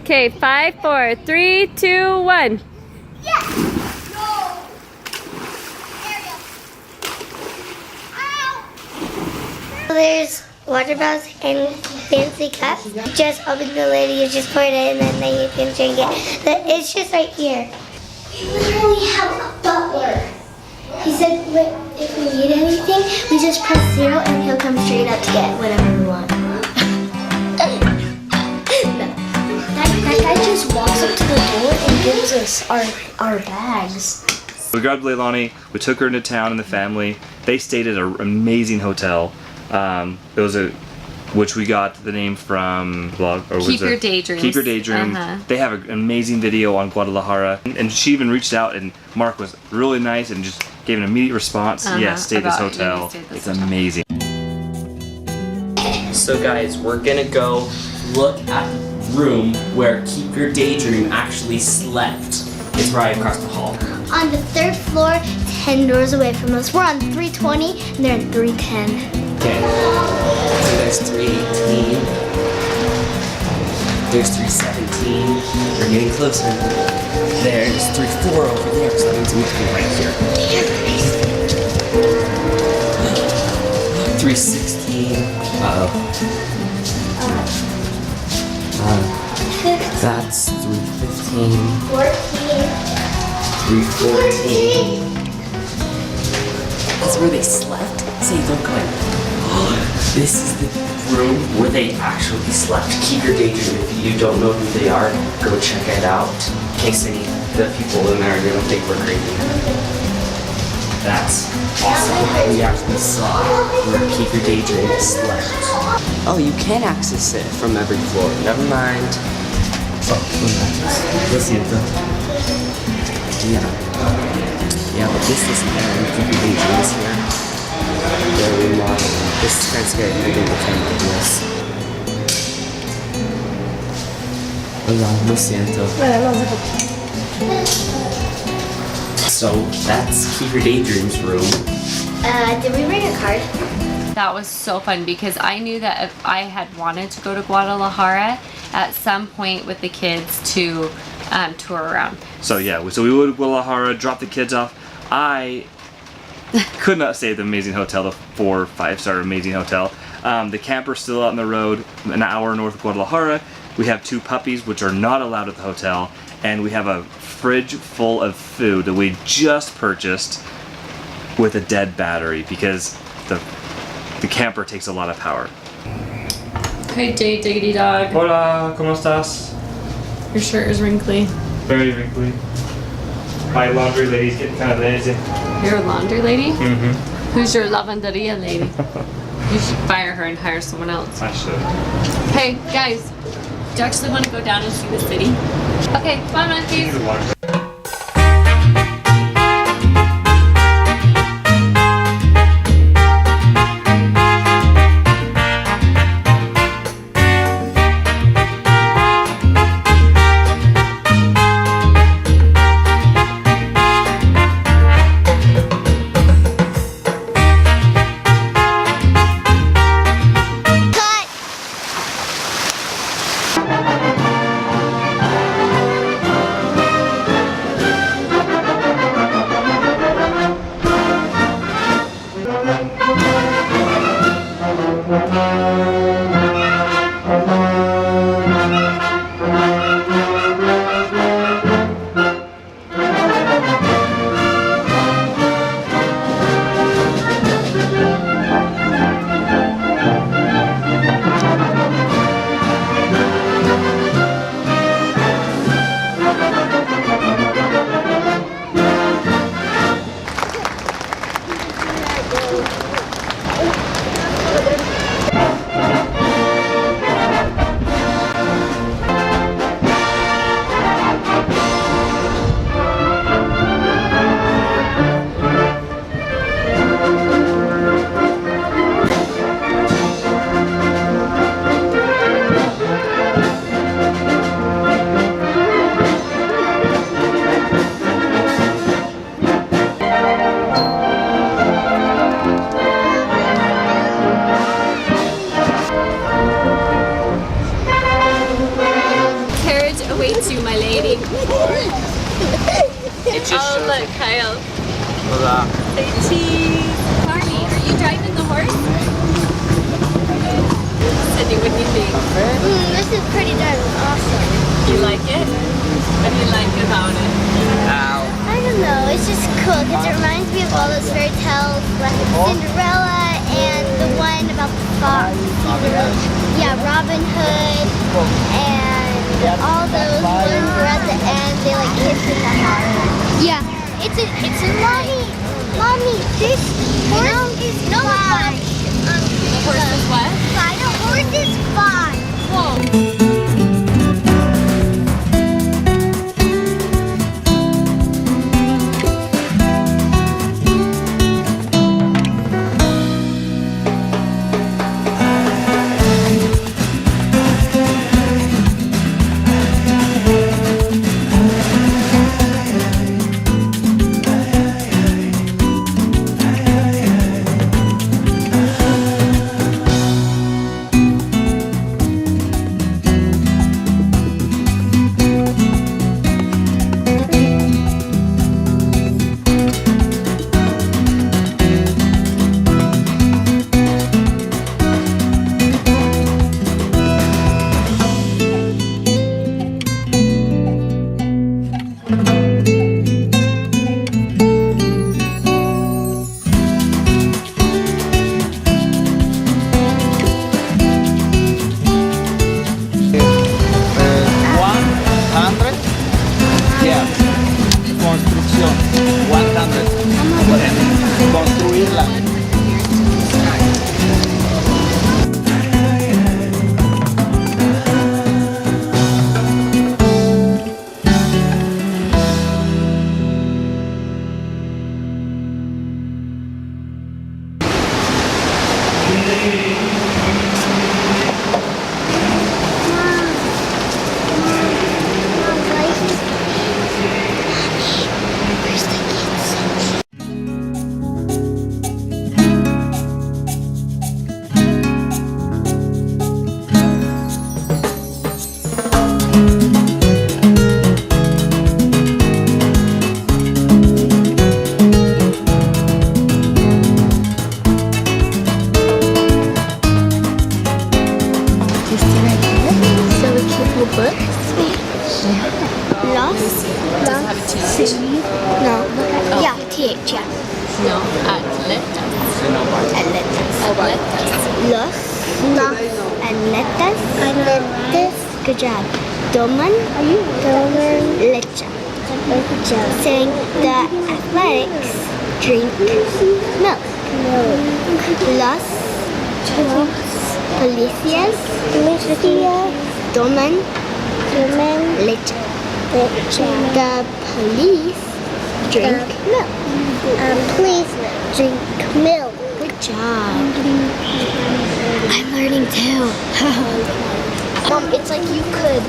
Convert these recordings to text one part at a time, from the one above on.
Okay, 5, 4, 3, 2, 1. Yes! No! There we go. Ow! There's water bottles and fancy cups. Just open the lid, you just pour it in, and then you can drink it. It's just right here. We literally have a butler. He said if we need anything, we just press 0 and he'll come straight up to get whatever we want. That guy just walks up to the door and gives us our bags. We grabbed Leilani, we took her into town and the family. They stayed at an amazing hotel. It was which we got the name from Keep Your Daydreams. Keep Your Daydreams. They have an amazing video on Guadalajara, and she even reached out, and Mark was really nice and just gave an immediate response. Yes, stay at this hotel. It's amazing. So guys, we're gonna go look at the room where Keep Your Daydream actually slept. It's right across the hall. On the 3rd floor, 10 doors away from us. We're on 320 and they're in 310. Okay, so there's 318, there's 317, we're getting closer. There's 34 over there, so that means we have to be right here. 316, that's 315, 314. That's where they slept? Say, don't go in. This is the room where they actually slept. Keep Your Daydream. If you don't know who they are, go check it out. In case any of the people in there are gonna think we're crazy. That's awesome. We actually saw where Keep Your Daydream slept. Oh, you can access it from every floor. Never mind. Oh, lo siento. Yeah, but this isn't there. Keep Your Daydream is here. Very modern. This is kind of scary. I didn't pretend like this. Hola, lo siento. So that's Keep Your Daydream's room. Did we bring a card? That was so fun because I knew that if I had wanted to go to Guadalajara at some point with the kids to tour around. So yeah, so we would Guadalajara, drop the kids off. I could not stay at the amazing hotel, the 4 or 5-star amazing hotel. The camper's still out on the road, an hour north of Guadalajara. We have 2 puppies, which are not allowed at the hotel, and we have a fridge full of food that we just purchased with a dead battery because the camper takes a lot of power. Hey, diggity dog. Hola, ¿cómo estás? Your shirt is wrinkly. Very wrinkly. My laundry lady's getting kind of lazy. You're a laundry lady? Mm-hmm. Who's your lavanderia lady? You should fire her and hire someone else. I should. Hey, guys. Do you actually want to go down and see the city? Okay, come on, monkeys. Say cheese. Barney, are you driving the horse? Cindy, what do you think? This is pretty darn awesome. You like it? What do you like about it? I don't know, it's just cool because it reminds me of all those fairy tales like Cinderella and the one about the fox. Yeah, Robin Hood and all those ones where at the end they like kiss in the heart. Yeah, it's a mommy, this horse is fine. The horse is what? The horse is fine. Whoa. TH, yeah. No, atletas. Atletas. Good job. Toman leche. Saying the athletics drink milk. Los policías toman leche. The police drink milk. Please drink milk. Good job. I'm learning too. Mom, it's like you could.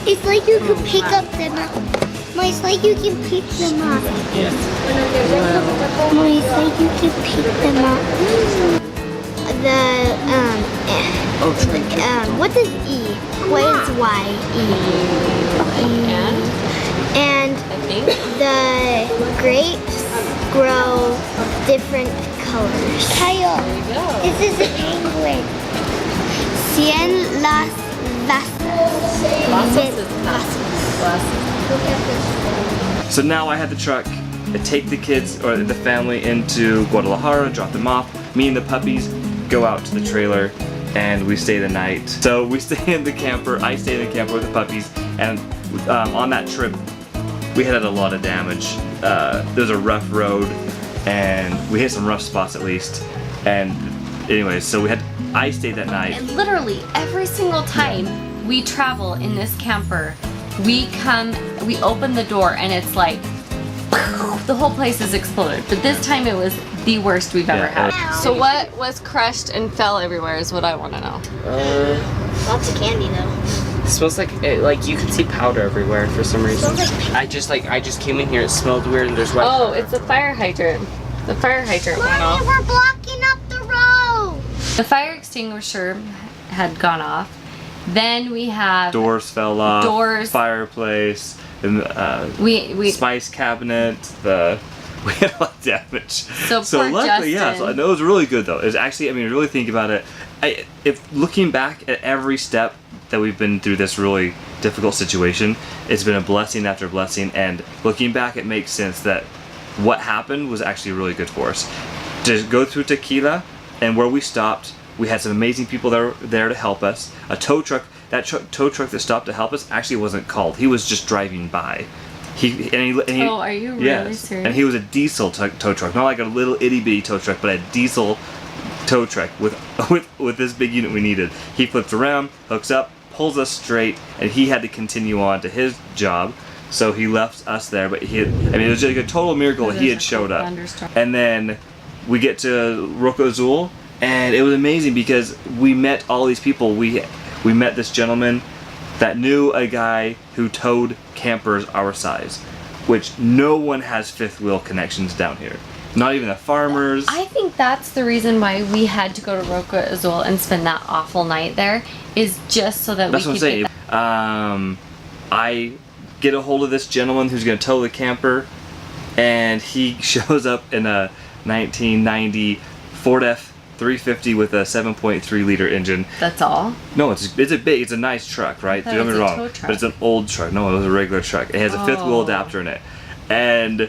It's like you could pick up them up. Mom, it's like you can pick them up. Mom, it's like you can pick them up. What does E? What is Y? And the grapes grow different colors. Kyle, this is a penguin. Cien las vasas. So now I had the truck to take the kids or the family into Guadalajara, drop them off. Me and the puppies go out to the trailer and we stay the night. So we stay in the camper. I stay in the camper with the puppies, and on that trip we had a lot of damage. There's a rough road and we hit some rough spots at least. And anyways, so I stayed that night. And literally every single time we travel in this camper, we open the door and it's like the whole place is exploded. But this time it was the worst we've ever had. So what was crushed and fell everywhere is what I want to know. Lots of candy though. It smells like you can see powder everywhere for some reason. I just came in here. It smelled weird and there's white. Oh, it's a fire hydrant. The fire hydrant went off. We're blocking up the road. The fire extinguisher had gone off. Then we have Doors fell off. Doors. Fireplace. And we spice cabinet. The We had a lot of damage. So poor luckily, yeah. Justin. So it was really good though. It was actually, I mean, really think about it. If looking back at every step that we've been through this really difficult situation, it's been a blessing after blessing. And looking back, it makes sense that what happened was actually really good for us. To go through Tequila and where we stopped, we had some amazing people there to help us. A tow truck, tow truck that stopped to help us actually wasn't called. He was just driving by. Oh, are you really serious? And he was a diesel tow truck, not like a little itty bitty tow truck, but a diesel tow truck with this big unit we needed. He flips around, hooks up, pulls us straight, and he had to continue on to his job. So he left us there, but it was like a total miracle that he had showed up. And then we get to Roca Azul, and it was amazing because we met all these people. We met this gentleman that knew a guy who towed campers our size, which no one has fifth wheel connections down here. Not even the farmers. I think that's the reason why we had to go to Roca Azul and spend that awful night there, is just so that that's we what could I'm saying. I get a hold of this gentleman who's going to tow the camper, and he shows up in a 1990 Ford F350 with a 7.3 liter engine. That's all? No, it's a nice truck, right? I thought Don't it get me was a wrong, tow truck. but it's an old truck. No, it was a regular truck. It has a fifth wheel Oh. adapter in it, and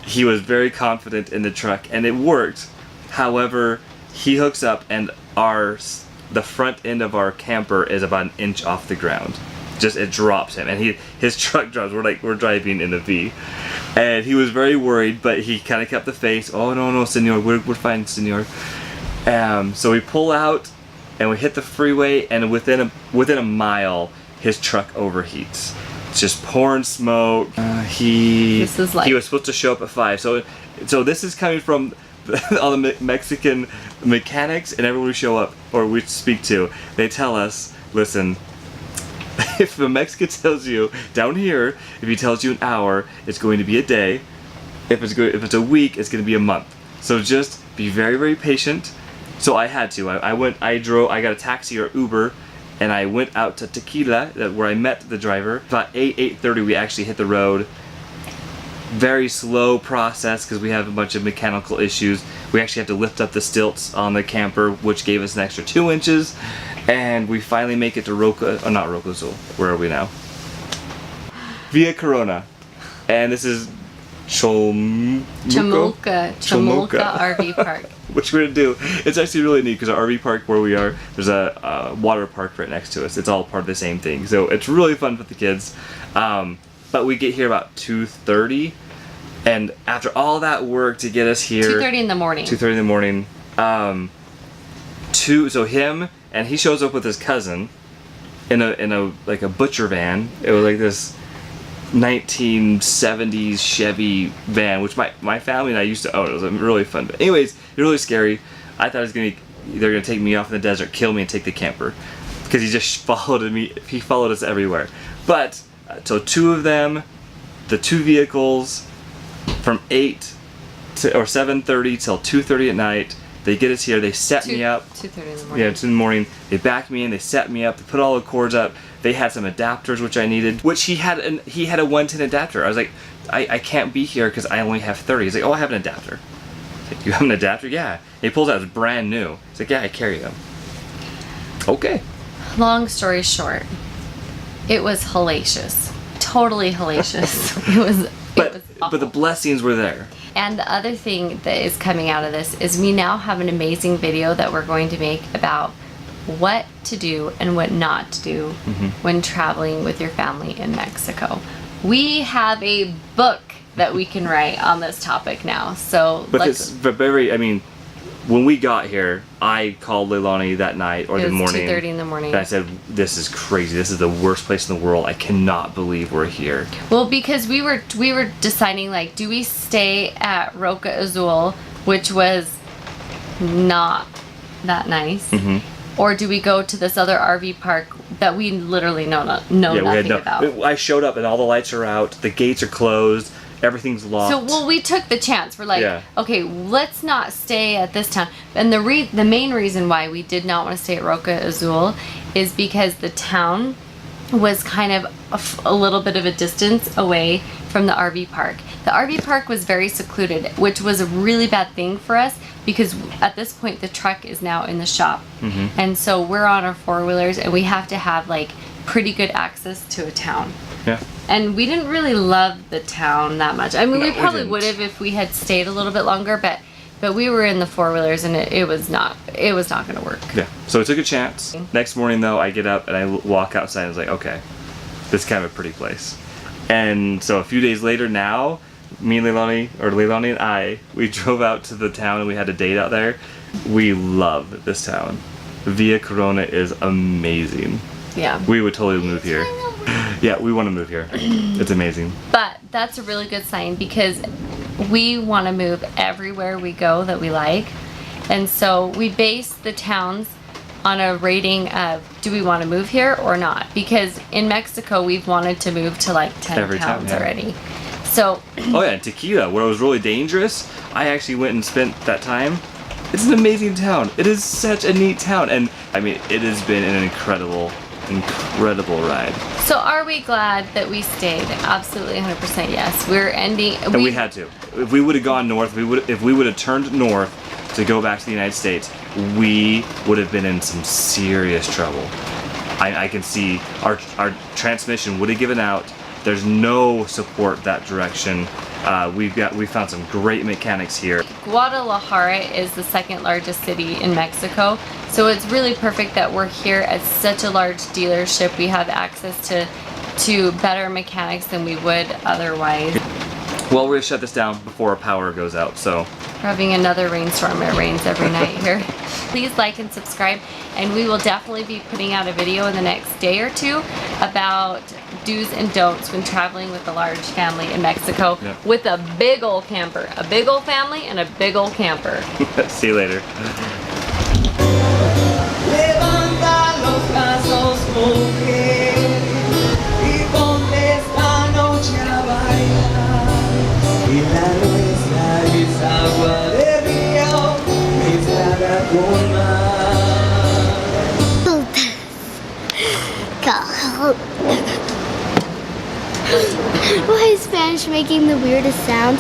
he was very confident in the truck, and it worked. However, he hooks up, and the front end of our camper is about an inch off the ground. Just it drops him, and his truck drops. We're driving in the V, and he was very worried, but he kind of kept the face. Oh no, senor, we're fine, senor. So we pull out, and we hit the freeway, and within a mile, his truck overheats. It's just pouring smoke. He was supposed to show up at 5. So this is coming from all the Mexican mechanics and everyone we show up or we speak to. They tell us, listen, if a Mexican tells you down here, if he tells you an hour, it's going to be a day. If it's a week, it's going to be a month. So just be very, very patient. So I had to. I got a taxi or Uber, and I went out to Tequila, where I met the driver. About 8:30, we actually hit the road. Very slow process because we have a bunch of mechanical issues. We actually had to lift up the stilts on the camper, which gave us an extra 2 inches. And we finally make it to not Roca Azul. Where are we now? Via Corona. And this is Chamulca RV Park. Which we're gonna do. It's actually really neat because our RV park where we are, there's a water park right next to us. It's all part of the same thing. So it's really fun with the kids. But we get here about 2:30, and after all that work to get us here, 2:30 in the morning. 2:30 in the morning. So him and he shows up with his cousin in a like a butcher van. It was like this 1970s Chevy van, which my family and I used to own. It was really fun. But anyways, it's really scary. I thought it was they're gonna take me off in the desert, kill me, and take the camper, because he just followed me. He followed us everywhere. But so 2 of them, the 2 vehicles, from 8 or 7:30 till 2:30 at night. They get us here. They set me up. 2:30 in the morning. Yeah, 2 in the morning. They backed me in. They set me up. They put all the cords up. They had some adapters which I needed. Which he had a 110 adapter. I was like, I can't be here because I only have 30. He's like, oh, I have an adapter. I was like, you have an adapter? Yeah. He pulls out. It's brand new. He's like, yeah, I carry them. Okay. Long story short, it was hellacious. Totally hellacious. It was But awful. the blessings were there. And the other thing that is coming out of this is we now have an amazing video that we're going to make about what to do and what not to do when traveling with your family in Mexico. We have a book that we can write on this topic now. So when we got here, I called Leilani that night or it the was morning. 2:30 in the morning. And I said, this is crazy. This is the worst place in the world. I cannot believe we're here. Well, because we were deciding, like, do we stay at Roca Azul, which was not that nice, or do we go to this other RV park that we literally know nothing about? I showed up and all the lights are out. The gates are closed. Everything's locked. So, we took the chance. We're like, okay, let's not stay at this town. And the main reason why we did not want to stay at Roca Azul is because the town was kind of a little bit of a distance away from the RV park. The RV park was very secluded, which was a really bad thing for us because at this point the truck is now in the shop. And so we're on our four-wheelers and we have to have like pretty good access to a town. Yeah. And we didn't really love the town that much. I mean, No, we we probably didn't. would have if we had stayed a little bit longer, but we were in the four-wheelers and it was not going to work. Yeah. So we took a chance. Next morning though, I get up and I walk outside and I was like, okay, this is kind of a pretty place. And so a few days later now, me and Leilani and I, we drove out to the town and we had a date out there. We love this town. Villa Corona is amazing. Yeah. We would totally move here. Yeah, we want to move here. It's amazing. But that's a really good sign because we want to move everywhere we go that we like. And so we base the towns on a rating of do we want to move here or not? Because in Mexico we've wanted to move to like 10 Every town, towns yeah. already. So Oh yeah, and Tequila, where it was really dangerous, I actually went and spent that time. It's an amazing town. It is such a neat town. And I mean, it has been an incredible ride. so are we glad that we stayed? Absolutely 100% yes. We're ending And we had to. If we would have gone north, if we would have turned north to go back to the United States, we would have been in some serious trouble. I can see our transmission would have given out. There's no support that direction. We found some great mechanics here. Guadalajara is the second largest city in Mexico, so it's really perfect that we're here at such a large dealership. We have access to better mechanics than we would otherwise. Well, we're gonna shut this down before our power goes out, so. We're having another rainstorm. It rains every night here. Please like and subscribe, and we will definitely be putting out a video in the next day or two about do's and don'ts when traveling with a large family in Mexico with a big old camper. A big old family and a big old camper. See you later. Levanta los brazos, mujer, y ponte esta noche a bailar. Y la nuestra es agua de río, mezclada con mar. God. Why is Spanish making the weirdest sounds?